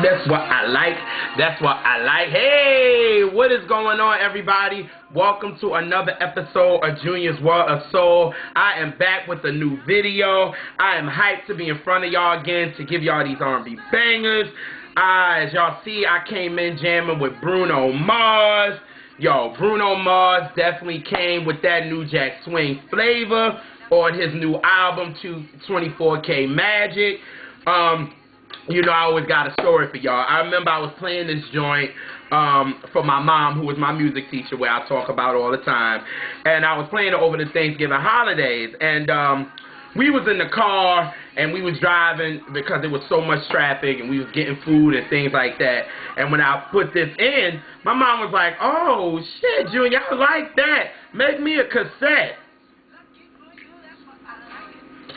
That's what I like. That's what I like. Hey, what is going on, everybody? Welcome to another episode of Junior's World of Soul. I am back with a new video. I am hyped to be in front of y'all again to give y'all these R&B bangers. As y'all see, I came in jamming with Bruno Mars. Yo, Bruno Mars definitely came with that New Jack Swing flavor on his new album, 24K Magic. You know, I always got a story for y'all. I remember I was playing this joint for my mom, who was my music teacher, where I talk about all the time. And I was playing it over the Thanksgiving holidays. And we was in the car, and we was driving because there was so much traffic, and we was getting food and things like that. And when I put this in, my mom was like, "Oh, shit, Junior, I like that. Make me a cassette."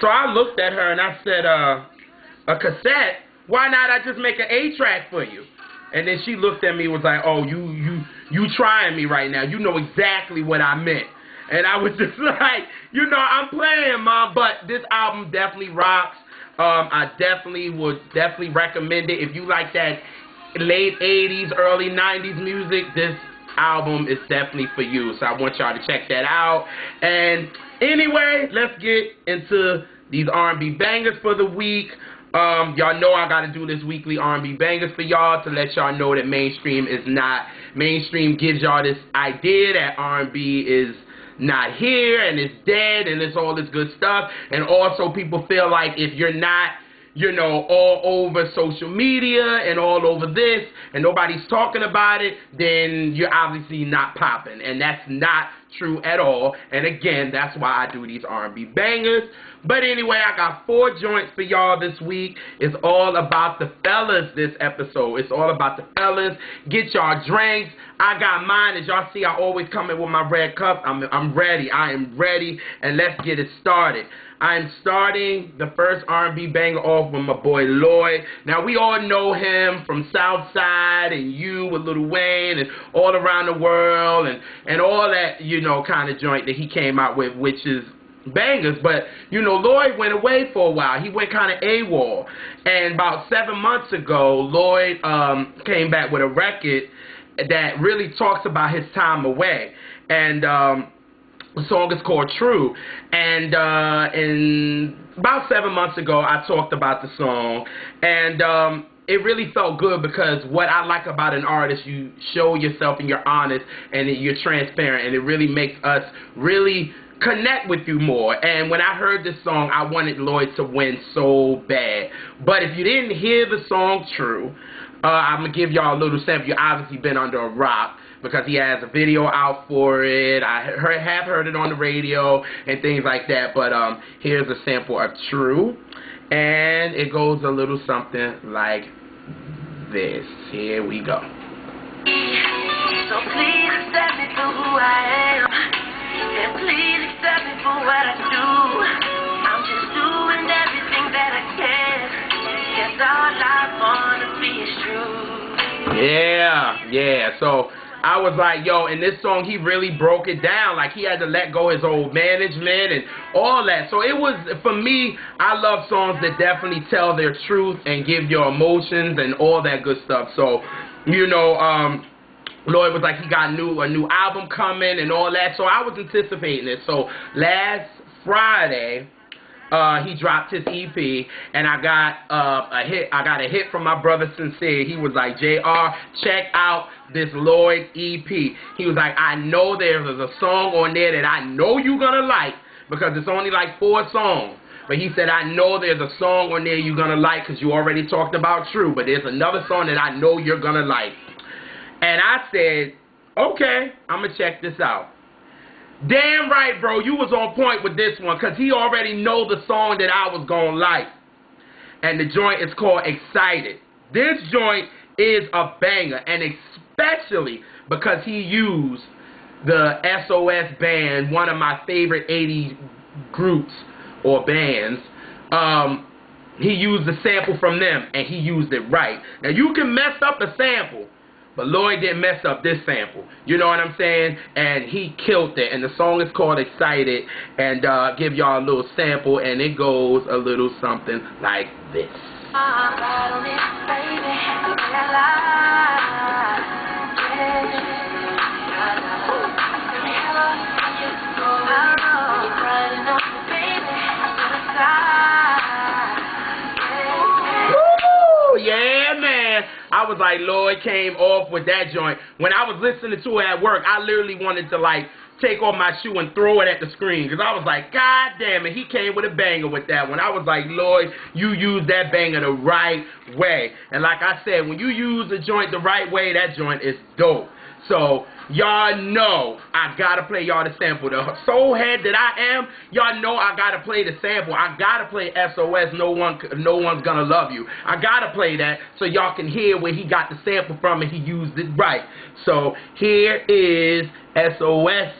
So I looked at her, and I said, a cassette? Why not I just make an 8-track for you? And then she looked at me and was like, "Oh, you trying me right now. You know exactly what I meant." And I was just like, you know, I'm playing, Mom, but this album definitely rocks. I would definitely recommend it. If you like that late 80s, early 90s music, this album is definitely for you. So I want y'all to check that out. And anyway, let's get into these R&B bangers for the week. Y'all know I gotta do this weekly R&B bangers for y'all to let y'all know that mainstream is not. Mainstream gives y'all this idea that R&B is not here and it's dead and it's all this good stuff. And also people feel like if you're not, you know, all over social media and all over this and nobody's talking about it, then you're obviously not popping. And that's not true at all. And again, that's why I do these R&B bangers. But anyway, I got 4 joints for y'all this week. It's all about the fellas this episode. It's all about the fellas. Get y'all drinks. I got mine. As y'all see, I always come in with my red cup. I'm ready. I am ready. And let's get it started. I'm starting the first R&B banger off with my boy Lloyd. Now, we all know him from Southside and You with Lil Wayne and All Around the World and all that, you know, kind of joint that he came out with, which is bangers. But, you know, Lloyd went away for a while. He went kind of AWOL. And about 7 months ago, Lloyd came back with a record that really talks about his time away. And the song is called True. And in about 7 months ago, I talked about the song. And it really felt good because what I like about an artist, you show yourself and you're honest and you're transparent. And it really makes us really connect with you more. And when I heard this song, I wanted Lloyd to win so bad. But if you didn't hear the song True, I'm going to give y'all a little sample. You've obviously been under a rock because he has a video out for it. I have heard it on the radio and things like that. But here's a sample of True. And it goes a little something like this. Here we go. So please accept me for who I am. And please accept me for what I do. I'm just doing everything that I can. Guess all I wanna be is true. Yeah. So I was like, yo, in this song, he really broke it down. Like, he had to let go his old management and all that. So it was, for me, I love songs that definitely tell their truth and give your emotions and all that good stuff. So, you know, Lloyd was like, he got a new album coming and all that. So I was anticipating it. So last Friday, he dropped his EP, and I got a hit. I got a hit from my brother Sincere. He was like, "JR, check out this Lloyd EP." He was like, "I know there's a song on there that I know you're gonna like because it's only like 4 songs." But he said, "I know there's a song on there you're gonna like because you already talked about True. But there's another song that I know you're gonna like." And I said, "Okay, I'm gonna check this out." Damn right, bro, you was on point with this one because he already know the song that I was gonna like. And the joint is called Excited. This joint is a banger, and especially because he used the SOS band, one of my favorite 80s groups or bands. He used the sample from them, and he used it right. Now, you can mess up a sample, but Lloyd didn't mess up this sample. You know what I'm saying? And he killed it. And the song is called Excited. And give y'all a little sample. And it goes a little something like this. Yeah, man. I was like, Lloyd came off with that joint. When I was listening to it at work, I literally wanted to, like, take off my shoe and throw it at the screen. Because I was like, God damn it, he came with a banger with that one. I was like, Lloyd, you used that banger the right way. And like I said, when you use the joint the right way, that joint is dope. So, y'all know I gotta play y'all the sample. The soul head that I am, y'all know I gotta play the sample. I gotta play SOS, No One's Gonna Love You. I gotta play that so y'all can hear where he got the sample from and he used it right. So, here is SOS,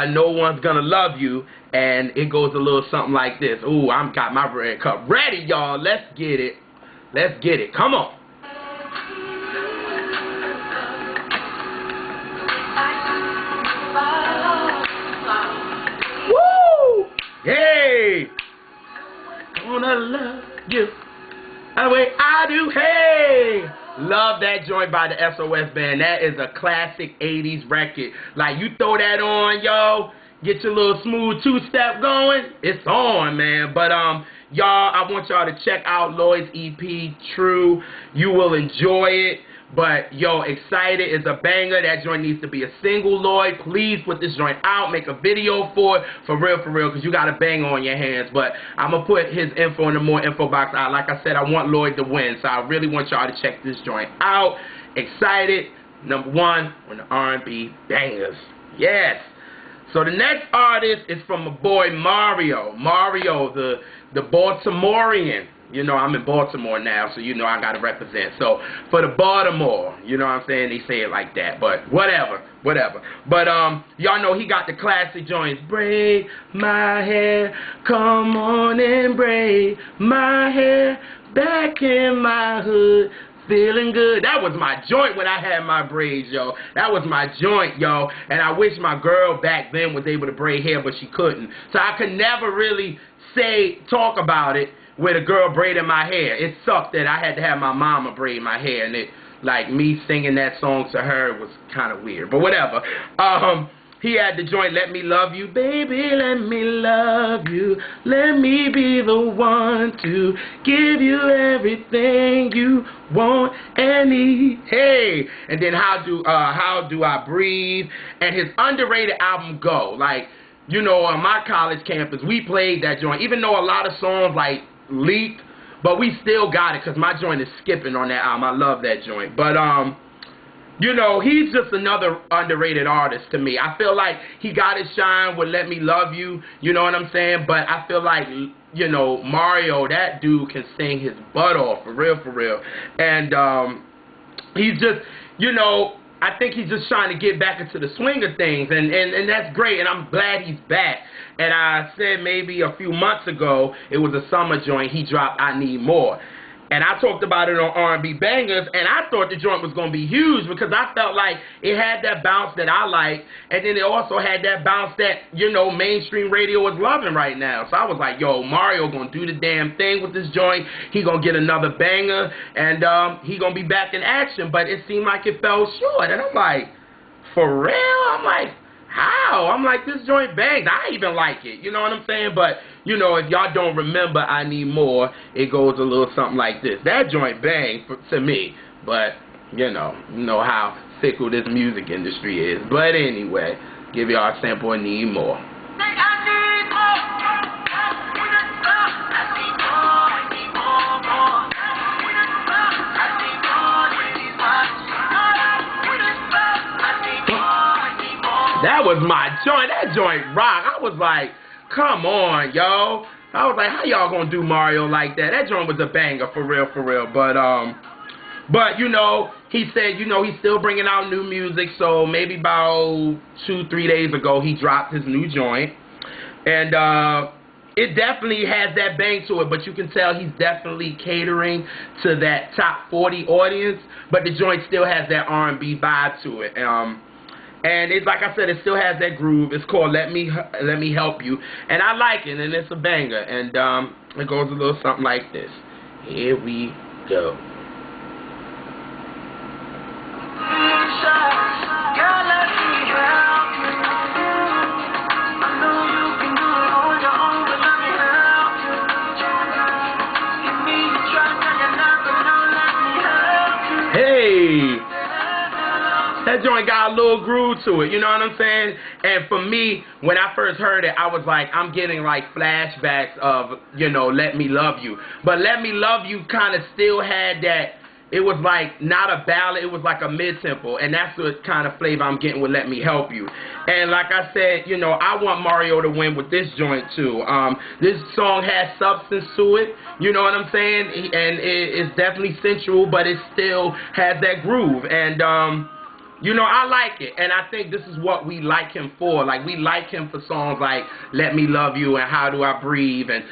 No One's Gonna Love You, and it goes a little something like this. Ooh, I've got my red cup ready, y'all. Let's get it. Let's get it. Come on. Woo! Hey! Gonna love you the way I do. Hey! Love that joint by the SOS band. That is a classic 80s record. Like, you throw that on, yo, get your little smooth two-step going, it's on, man. But, y'all, I want y'all to check out Lloyd's EP, True. You will enjoy it. But, yo, Excited is a banger. That joint needs to be a single, Lloyd. Please put this joint out. Make a video for it. For real, because you got a banger on your hands. But I'm going to put his info in the more info box. Like I said, I want Lloyd to win. So I really want y'all to check this joint out. Excited, #1 on the R&B bangers. Yes. So the next artist is from my boy Mario. Mario, the Baltimorean. You know, I'm in Baltimore now, so you know I gotta represent. So, for the Baltimore, you know what I'm saying? They say it like that, but whatever. But, y'all know he got the classic joints. Braid my hair, come on and braid my hair, back in my hood, feeling good. That was my joint when I had my braids, yo. That was my joint, yo. And I wish my girl back then was able to braid hair, but she couldn't. So I could never really talk about it with a girl braiding my hair. It sucked that I had to have my mama braid my hair, and it, like, me singing that song to her was kind of weird, but whatever. He had the joint, Let Me Love You, baby, let me love you, let me be the one to give you everything you want and need, hey, and then How Do I Breathe, and his underrated album, Go. Like, you know, on my college campus, we played that joint, even though a lot of songs, like, leaked, but we still got it, because my joint is skipping on that album. I love that joint. But, you know, he's just another underrated artist to me. I feel like he got his shine with Let Me Love You, you know what I'm saying? But I feel like, you know, Mario, that dude can sing his butt off, for real. And, he's just, you know, I think he's just trying to get back into the swing of things, and that's great, and I'm glad he's back. And I said maybe a few months ago, it was a summer joint, he dropped I Need More. And I talked about it on R&B Bangers, and I thought the joint was going to be huge because I felt like it had that bounce that I like, and then it also had that bounce that, you know, mainstream radio is loving right now. So I was like, yo, Mario going to do the damn thing with this joint. He going to get another banger, and he going to be back in action. But it seemed like it fell short, and I'm like, for real? I'm like, how? I'm like, this joint bangs. I even like it. You know what I'm saying? But, you know, if y'all don't remember I Need More, it goes a little something like this. That joint bang to me. But, you know how fickle this music industry is. But anyway, give y'all a sample of Need More. That was my joint. That joint rock. I was like, come on, yo. I was like, how y'all gonna do Mario like that? That joint was a banger, for real. But you know, he said, you know, he's still bringing out new music. So maybe about 2-3 days ago, he dropped his new joint, and it definitely has that bang to it. But you can tell he's definitely catering to that top 40 audience. But the joint still has that R&B vibe to it. And it's like I said, it still has that groove. It's called Let Me Help You, and I like it, and it's a banger. And it goes a little something like this. Here we go. That joint got a little groove to it, you know what I'm saying? And for me, when I first heard it, I was like, I'm getting like flashbacks of, you know, Let Me Love You. But Let Me Love You kind of still had that, it was like not a ballad, it was like a mid-tempo. And that's the kind of flavor I'm getting with Let Me Help You. And like I said, you know, I want Mario to win with this joint too. This song has substance to it, you know what I'm saying? And it's definitely sensual, but it still has that groove. And, you know, I like it, and I think this is what we like him for. Like, we like him for songs like Let Me Love You and How Do I Breathe and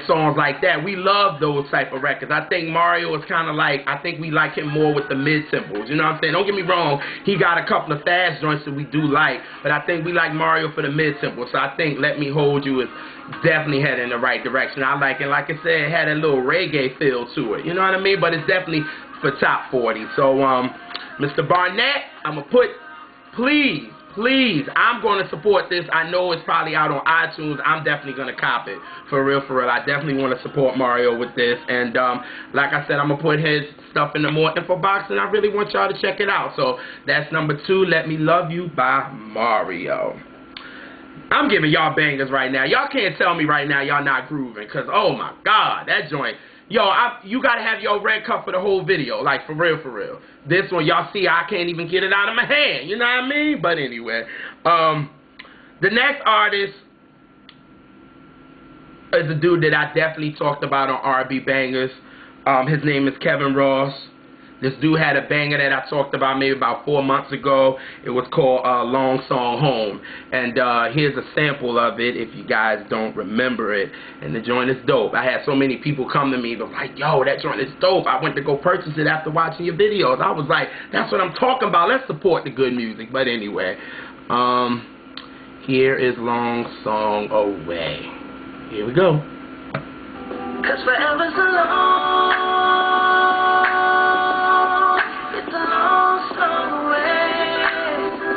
songs like that. We love those type of records. I think Mario is kind of like, I think we like him more with the mid-tempos. You know what I'm saying? Don't get me wrong, he got a couple of fast joints that we do like, but I think we like Mario for the mid-tempos. So I think Let Me Hold You is definitely heading in the right direction. I like it. Like I said, it had a little reggae feel to it. You know what I mean? But it's definitely for top 40. So, Mr. Barnett, I'm going to put, please, I'm going to support this. I know it's probably out on iTunes. I'm definitely going to cop it. For real. I definitely want to support Mario with this. And like I said, I'm going to put his stuff in the more info box, and I really want y'all to check it out. So that's number 2, Let Me Love You by Mario. I'm giving y'all bangers right now. Y'all can't tell me right now y'all not grooving, because, oh, my God, that joint. Yo, you got to have your red cup for the whole video, like, for real. This one, y'all see, I can't even get it out of my hand, you know what I mean? But anyway, the next artist is a dude that I definitely talked about on R&B Bangers. His name is Kevin Ross. This dude had a banger that I talked about maybe about 4 months ago. It was called Long Song Home. And here's a sample of it if you guys don't remember it. And the joint is dope. I had so many people come to me, but like, yo, that joint is dope. I went to go purchase it after watching your videos. I was like, that's what I'm talking about. Let's support the good music. But anyway, here is Long Song Away. Here we go. 'Cause forever's a long, it's a long song away. It's a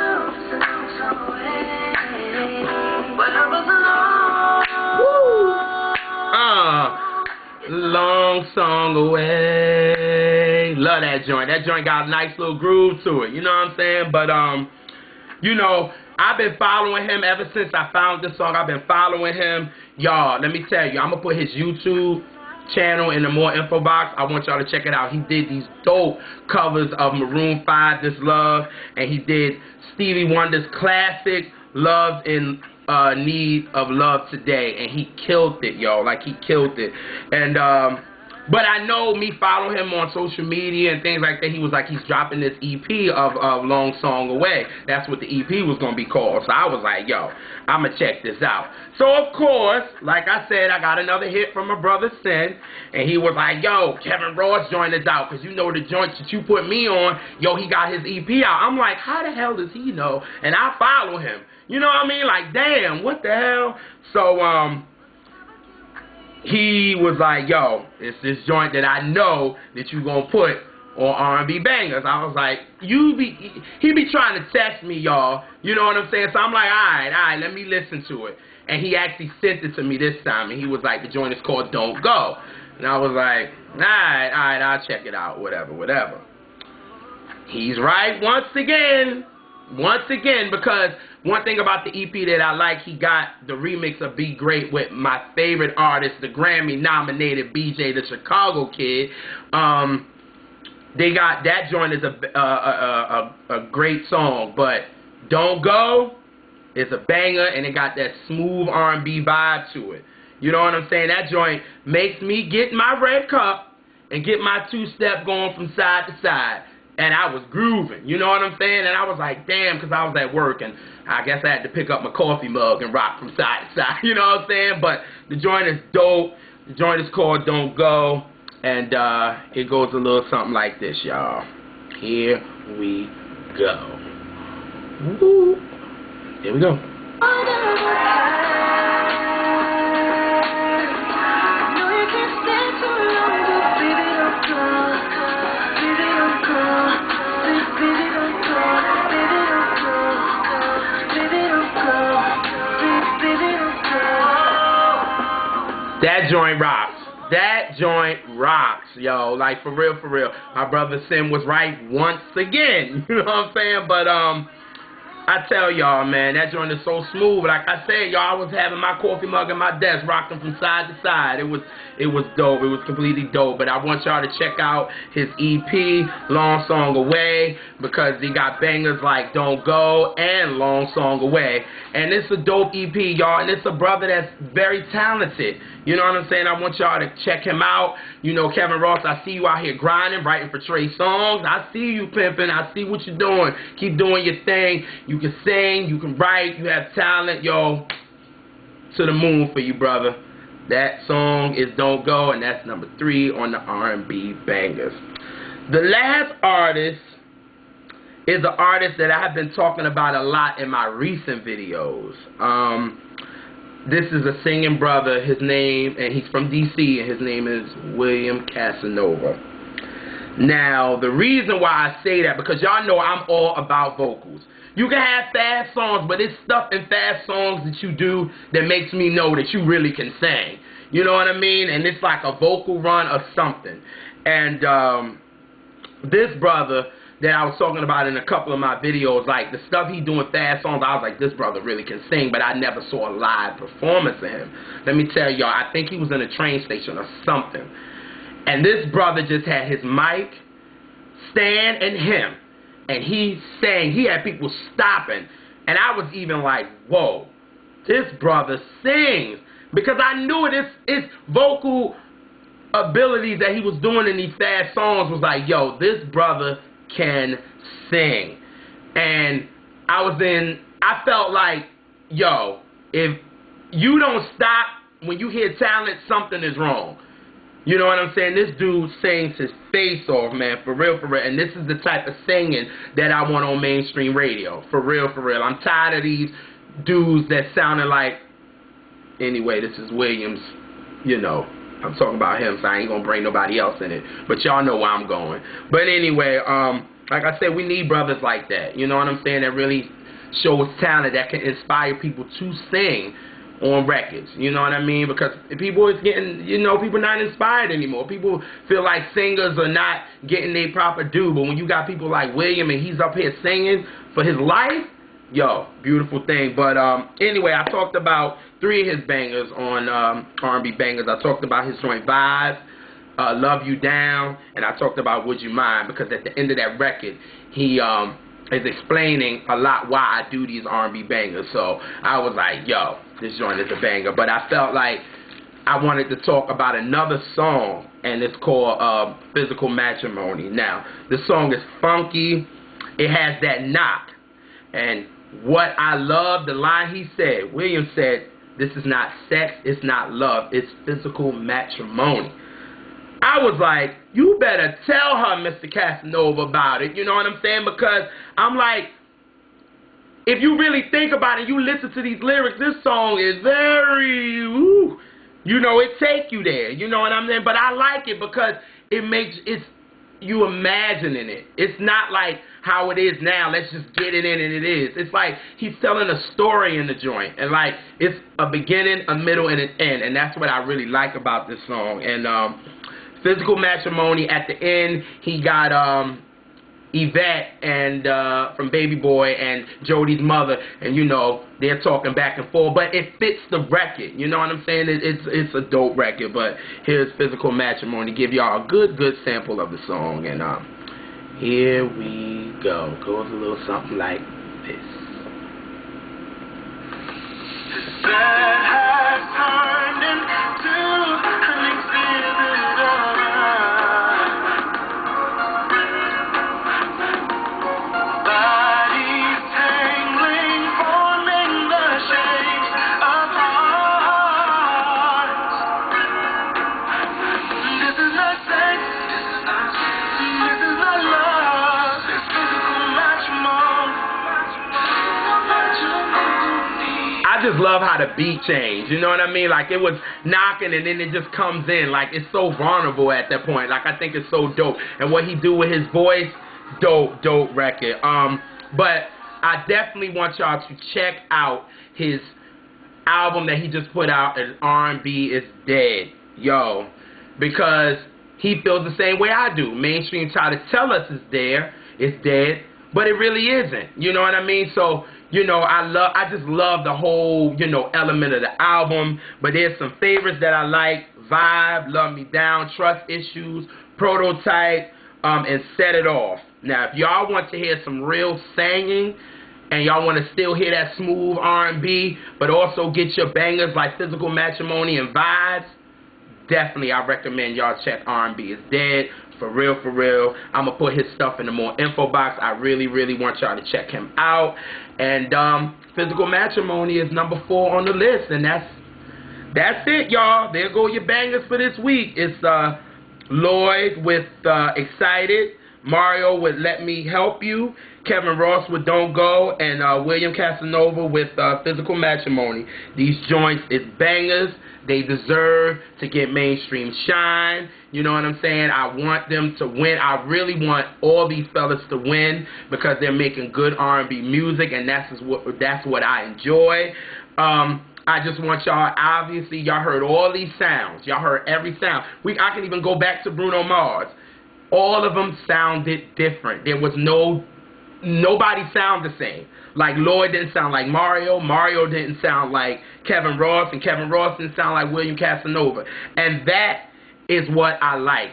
long song away. Forever's a long, Long Song Away. Love that joint. That joint got a nice little groove to it. You know what I'm saying? But you know, I've been following him ever since I found this song. I've been following him. Y'all, let me tell you, I'm going to put his YouTube channel in the more info box. I want y'all to check it out. He did these dope covers of Maroon 5, This Love, and he did Stevie Wonder's classic Love in Need of Love Today, and he killed it, y'all. Like, he killed it. And but I know, me following him on social media and things like that, he was like, he's dropping this EP of Long Song Away. That's what the EP was going to be called. So I was like, yo, I'm going to check this out. So, of course, like I said, I got another hit from my brother Sin, and he was like, yo, Kevin Ross joined us out, because you know the joints that you put me on, yo, he got his EP out. I'm like, how the hell does he know? And I follow him. You know what I mean? Like, damn, what the hell? So, he was like, yo, it's this joint that I know that you gonna put on R&B Bangers. I was like, he be trying to test me, y'all. You know what I'm saying? So I'm like, all right, let me listen to it. And he actually sent it to me this time, and he was like, the joint is called Don't Go. And I was like, all right, I'll check it out, whatever. He's right once again, because one thing about the EP that I like, he got the remix of Be Great with my favorite artist, the Grammy-nominated BJ, the Chicago Kid. They got, that joint is a great song, but Don't Go is a banger, and it got that smooth R&B vibe to it. You know what I'm saying? That joint makes me get my red cup and get my two-step going from side to side. And I was grooving, you know what I'm saying? And I was like, damn, because I was at work, and I guess I had to pick up my coffee mug and rock from side to side, you know what I'm saying? But the joint is dope. The joint is called Don't Go, and it goes a little something like this, y'all. Here we go. Woo. Here we go. That joint rocks. That joint rocks, yo. Like, for real, for real. My brother Sim was right once again. You know what I'm saying? But, I tell y'all, man, that joint is so smooth. Like I said, y'all, I was having my coffee mug at my desk, rocking from side to side. It was dope. It was completely dope. But I want y'all to check out his EP, Long Song Away, because he got bangers like Don't Go and Long Song Away. And it's a dope EP, y'all. And it's a brother that's very talented. You know what I'm saying? I want y'all to check him out. You know, Kevin Ross, I see you out here grinding, writing for Trey songs. I see you pimping. I see what you're doing. Keep doing your thing. You can sing. You can write. You have talent. Yo, to the moon for you, brother. That song is Don't Go, and that's number 3 on the R&B bangers. The last artist is an artist that I have been talking about a lot in my recent videos. This is a singing brother, his name, and he's from D.C., and his name is William Casanova. Now, the reason why I say that, because y'all know I'm all about vocals. You can have fast songs, but it's stuff in fast songs that you do that makes me know that you really can sing. You know what I mean? And it's like a vocal run or something. And this brother that I was talking about in a couple of my videos, like the stuff he doing fast songs, I was like, this brother really can sing, but I never saw a live performance of him. Let me tell y'all, I think he was in a train station or something. And this brother just had his mic, stand, and him. And he sang, he had people stopping. And I was even like, whoa, this brother sings. Because I knew his vocal abilities that he was doing in these fast songs was like, yo, this brother can sing. And I felt like, yo, if you don't stop when you hear talent, something is wrong. You know what I'm saying? This dude sings his face off, man, for real, for real. And this is the type of singing that I want on mainstream radio, for real, for real. I'm tired of these dudes that sounded like, anyway, this is Williams, you know. I'm talking about him, so I ain't gonna bring nobody else in it. But y'all know where I'm going. But anyway, like I said, we need brothers like that. You know what I'm saying? That really shows talent, that can inspire people to sing on records. You know what I mean? Because people is getting, you know, people not inspired anymore. People feel like singers are not getting their proper due. But when you got people like William and he's up here singing for his life, yo, beautiful thing. But anyway, I talked about 3 of his bangers on R&B bangers. I talked about his joint Vibes, Love You Down, and I talked about Would You Mind, because at the end of that record, he is explaining a lot why I do these R&B bangers. So I was like, yo, this joint is a banger. But I felt like I wanted to talk about another song, and it's called Physical Matrimony. Now, the song is funky. It has that knock. And what I love, the line he said, William said, this is not sex, it's not love, it's physical matrimony. I was like, you better tell her, Mr. Casanova, about it. You know what I'm saying? Because I'm like, if you really think about it, you listen to these lyrics, this song is very, ooh, you know, it take you there. You know what I'm saying? But I like it because it makes, you imagining it. It's not like how it is now, let's just get it in and it is. It's like he's telling a story in the joint. And like, it's a beginning, a middle, and an end. And that's what I really like about this song. And Physical Matrimony, at the end, he got Yvette and from Baby Boy and Jody's mother, and you know, they're talking back and forth, but it fits the record. You know what I'm saying? It's a dope record. But here's Physical Matrimony, give y'all a good sample of the song. And here we go. Goes a little something like this. That has turned into an exhibit. Bodies tangling, forming the shapes of hearts. This is not sex. This is not love. It's physical matrimony. I just love how the beat changed, you know what I mean? Like, it was knocking and then it just comes in. Like, it's so vulnerable at that point. Like, I think it's so dope. And what he do with his voice, dope record. But I definitely want y'all to check out his album that he just put out, and R&B is Dead. Yo, because he feels the same way I do. Mainstream try to tell us it's dead, but it really isn't. You know what I mean? So, you know, I just love the whole, you know, element of the album. But there's some favorites that I like: Vibe, Love Me Down, Trust Issues, Prototype, and Set It Off. Now, if y'all want to hear some real singing, and y'all want to still hear that smooth R&B, but also get your bangers like Physical Matrimony and Vibes, definitely I recommend y'all check R&B Is Dead. For real, for real. I'm going to put his stuff in the more info box. I really, really want y'all to check him out. And Physical Matrimony is number 4 on the list. And that's it, y'all. There go your bangers for this week. It's Lloyd with Excited, Mario with Let Me Help You, Kevin Ross with Don't Go, and William Casanova with Physical Matrimony. These joints is bangers. They deserve to get mainstream shine. You know what I'm saying? I want them to win. I really want all these fellas to win because they're making good R&B music, and that's what I enjoy. I just want y'all, obviously, y'all heard all these sounds. Y'all heard every sound. I can even go back to Bruno Mars. All of them sounded different. There was nobody sound the same. Like Lloyd didn't sound like Mario. Mario didn't sound like Kevin Ross, and Kevin Ross didn't sound like William Casanova. And that is what I like.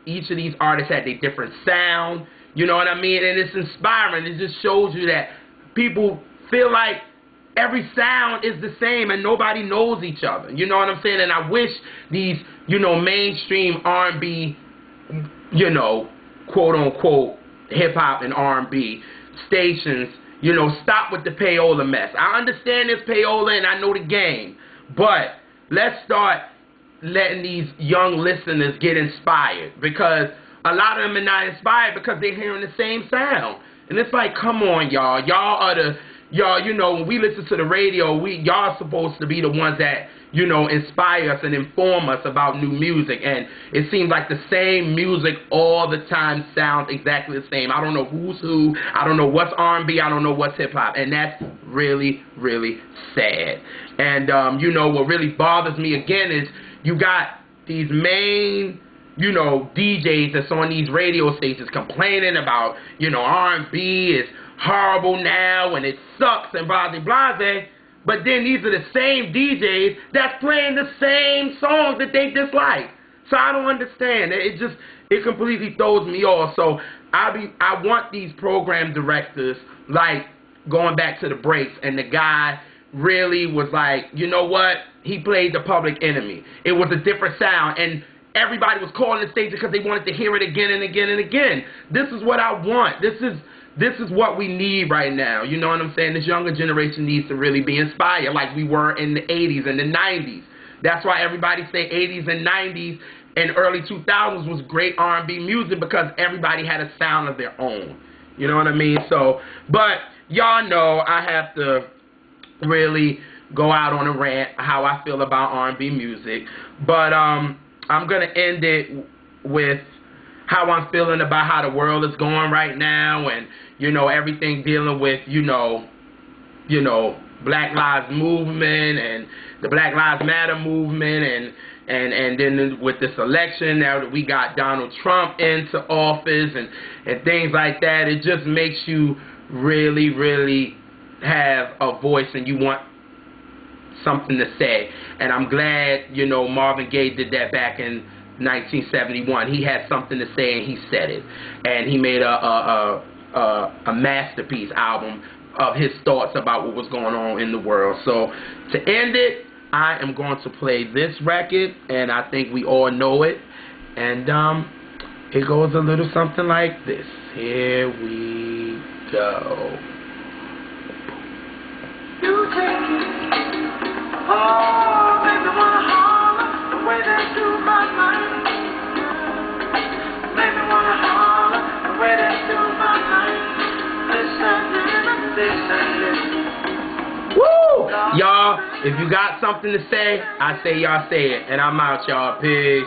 Each of these artists had their different sound. You know what I mean? And it's inspiring. It just shows you that people feel like every sound is the same and nobody knows each other. You know what I'm saying? And I wish these, you know, mainstream R&B, you know, quote-unquote hip-hop and R&B stations, you know, stop with the payola mess. I understand this payola and I know the game, but let's start letting these young listeners get inspired, because a lot of them are not inspired because they're hearing the same sound. And it's like, come on, y'all. Y'all, you know, when we listen to the radio, y'all supposed to be the ones that, you know, inspire us and inform us about new music. And it seems like the same music all the time sounds exactly the same. I don't know who's who. I don't know what's R&B. I don't know what's hip-hop. And that's really, really sad. And, you know, what really bothers me, again, is you got these main, you know, DJs that's on these radio stations complaining about, you know, R&B is horrible now and it sucks and blah, blah, blah. But then these are the same DJs that's playing the same songs that they dislike. So I don't understand. It completely throws me off. So I want these program directors, like, going back to the breaks, and the guy really was like, you know what? He played the Public Enemy. It was a different sound, and everybody was calling the station because they wanted to hear it again and again and again. This is what I want. This is what we need right now. You know what I'm saying? This younger generation needs to really be inspired like we were in the 80s and the 90s. That's why everybody say 80s and 90s and early 2000s was great R&B music, because everybody had a sound of their own. You know what I mean? So, but y'all know I have to really go out on a rant how I feel about R&B music. But I'm going to end it with how I'm feeling about how the world is going right now, and, you know, everything dealing with, you know, Black Lives Movement and the Black Lives Matter movement, and then with this election, now that we got Donald Trump into office and things like that, it just makes you really, really have a voice and you want something to say. And I'm glad, you know, Marvin Gaye did that back in 1971. He had something to say and he said it. And he made a masterpiece album of his thoughts about what was going on in the world. So to end it, I am going to play this record, and I think we all know it. And it goes a little something like this. Here we go. You take it. Oh, baby, wanna holler the way they do my mind. Baby, wanna holler the way they do my mind. Listen. Woo! Y'all, if you got something to say, I say y'all say it. And I'm out, y'all. Peace.